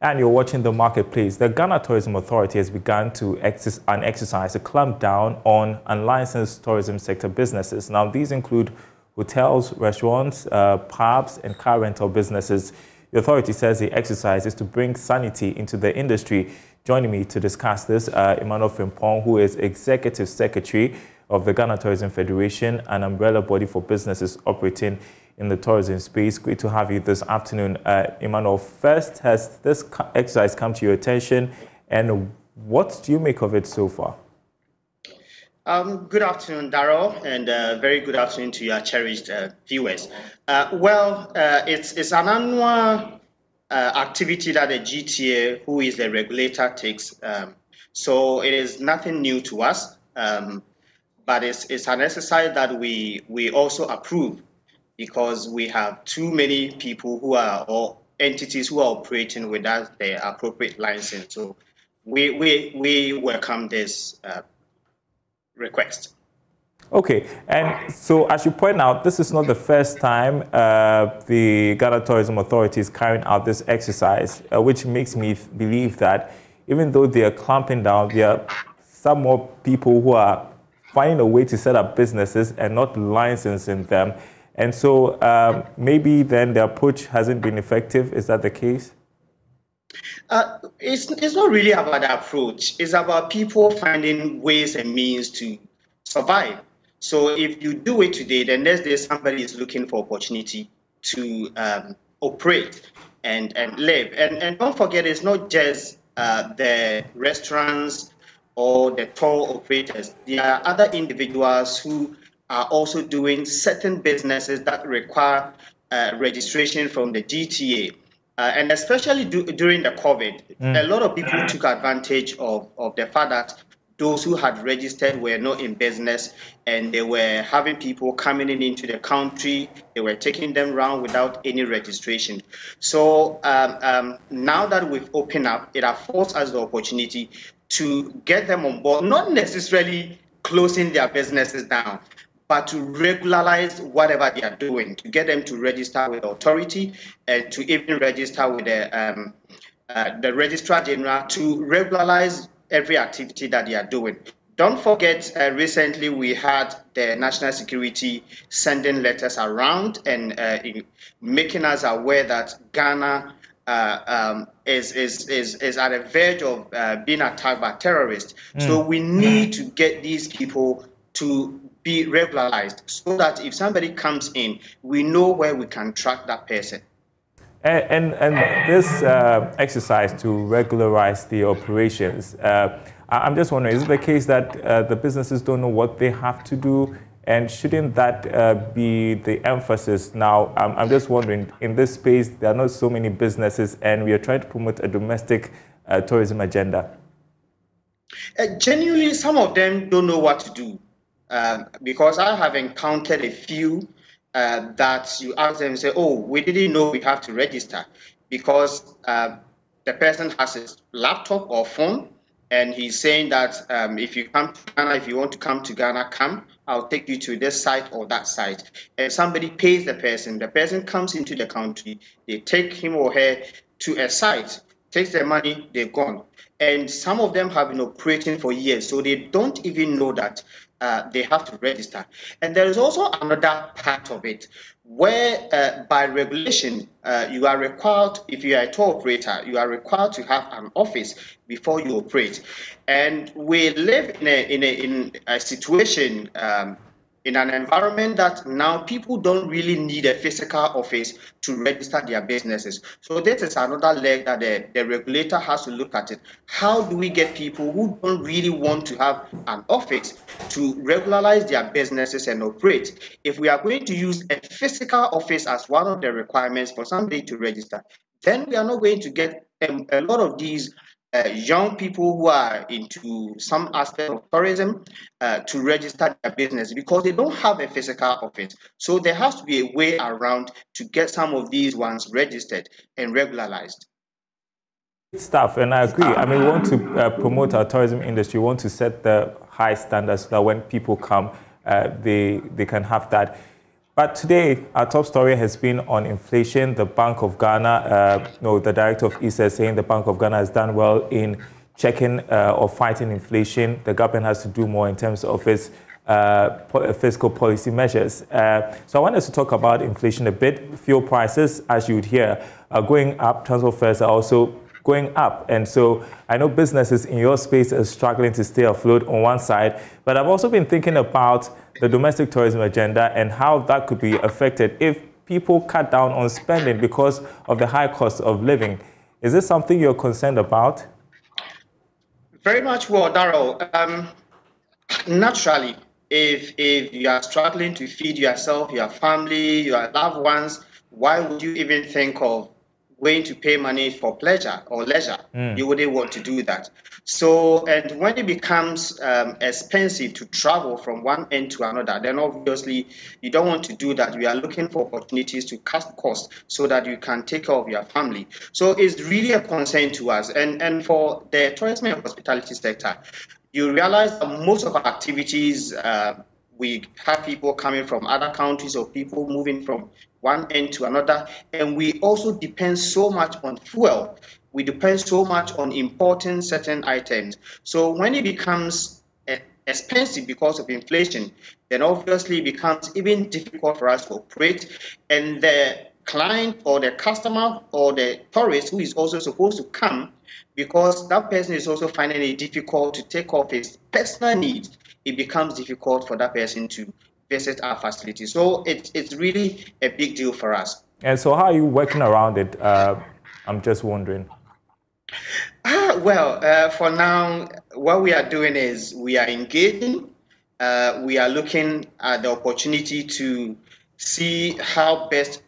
And you're watching The Marketplace. The Ghana Tourism Authority has begun an exercise to clamp down on unlicensed tourism sector businesses. Now, these include hotels, restaurants, pubs, and car rental businesses. The authority says the exercise is to bring sanity into the industry. Joining me to discuss this, Emmanuel Frimpong, who is Executive Secretary of the Ghana Tourism Federation, an umbrella body for businesses operating in the tourism space. Great to have you this afternoon. Emmanuel, first, has this exercise come to your attention, and what do you make of it so far? Good afternoon, Darrell, and very good afternoon to your cherished viewers. It's an annual activity that the GTA, who is the regulator, takes. So it is nothing new to us, but it's an exercise that we also approve, because we have too many people who are, or entities who are operating without the appropriate license. So we welcome this request. Okay, and so as you point out, this is not the first time the Ghana Tourism Authority is carrying out this exercise, which makes me believe that even though they are clamping down, there are some more people who are finding a way to set up businesses and not licensing them. And so maybe then the approach hasn't been effective. Is that the case? It's not really about the approach. It's about people finding ways and means to survive. So if you do it today, the next day somebody is looking for opportunity to operate and live. And don't forget, it's not just the restaurants or the tour operators. There are other individuals who are also doing certain businesses that require registration from the GTA. And especially during the COVID, a lot of people took advantage of the fact that those who had registered were not in business, and they were having people coming into the country. They were taking them around without any registration. So now that we've opened up, it affords us the opportunity to get them on board, not necessarily closing their businesses down, but to regularize whatever they are doing, to get them to register with authority and to even register with the Registrar General to regularize every activity that they are doing. Don't forget, recently we had the national security sending letters around and making us aware that Ghana is at the verge of being attacked by terrorists. So we need to get these people to be regularized, so that if somebody comes in, we know where we can track that person. And this exercise to regularize the operations, I'm just wondering, is it the case that the businesses don't know what they have to do? And shouldn't that be the emphasis now? I'm just wondering, in this space, there are not so many businesses, and we are trying to promote a domestic tourism agenda. Genuinely, some of them don't know what to do. Because I have encountered a few that you ask them and say, oh, we didn't know we have to register, because the person has his laptop or phone, and he's saying that if you come to Ghana, if you want to come to Ghana, come, I'll take you to this site or that site. And somebody pays the person comes into the country, they take him or her to a site, takes their money, they're gone. And some of them have been operating for years, so they don't even know that they have to register. And there is also another part of it where by regulation, you are required, if you are a tour operator, you are required to have an office before you operate. And we live in a situation, in an environment that now people don't really need a physical office to register their businesses. So this is another leg that the regulator has to look at it. How do we get people who don't really want to have an office to regularize their businesses and operate? If we are going to use a physical office as one of the requirements for somebody to register, then we are not going to get a lot of these young people who are into some aspect of tourism to register their business, because they don't have a physical office. So there has to be a way around to get some of these ones registered and regularized. Stuff, and I agree. I mean, we want to promote our tourism industry. We want to set the high standards so that when people come, they can have that. But today, our top story has been on inflation. The Bank of Ghana, the director of ISA saying the Bank of Ghana has done well in checking or fighting inflation. The government has to do more in terms of its fiscal policy measures. So I wanted to talk about inflation a bit. Fuel prices, as you would hear, are going up. Transport fares are also going up. And so I know businesses in your space are struggling to stay afloat on one side, but I've also been thinking about the domestic tourism agenda and how that could be affected if people cut down on spending because of the high cost of living. Is this something you're concerned about? Very much well, Darrell. Naturally, if you are struggling to feed yourself, your family, your loved ones, why would you even think of going to pay money for pleasure or leisure? You wouldn't want to do that. So, and when it becomes expensive to travel from one end to another, then obviously you don't want to do that. You are looking for opportunities to cut costs so that you can take care of your family. So it's really a concern to us. And for the tourism and hospitality sector, you realize that most of our activities, we have people coming from other countries or people moving from one end to another. And we also depend so much on fuel. We depend so much on importing certain items. So when it becomes expensive because of inflation, then obviously it becomes even difficult for us to operate. And the client or the customer or the tourist who is also supposed to come, because that person is also finding it difficult to take off his personal needs, it becomes difficult for that person to visit our facility. So it's really a big deal for us. And so how are you working around it? I'm just wondering. For now, what we are doing is we are engaging. We are looking at the opportunity to see how best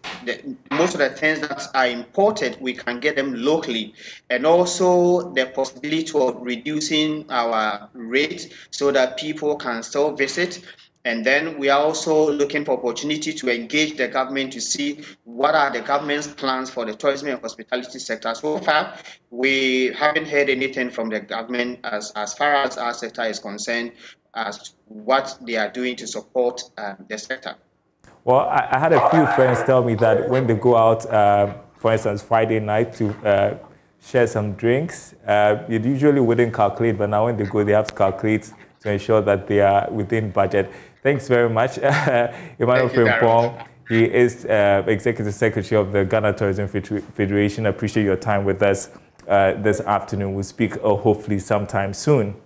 most of the things that are imported, we can get them locally, and also the possibility of reducing our rate so that people can still visit. And then we are also looking for opportunity to engage the government to see what are the government's plans for the tourism and hospitality sector. So far, we haven't heard anything from the government as far as our sector is concerned as what they are doing to support the sector. Well, I had a few friends tell me that when they go out, for instance, Friday night to share some drinks, you usually wouldn't calculate, but now when they go, they have to calculate to ensure that they are within budget. Thanks very much, Emmanuel Frimpong. He is Executive Secretary of the Ghana Tourism Federation. I appreciate your time with us this afternoon. We'll speak hopefully sometime soon.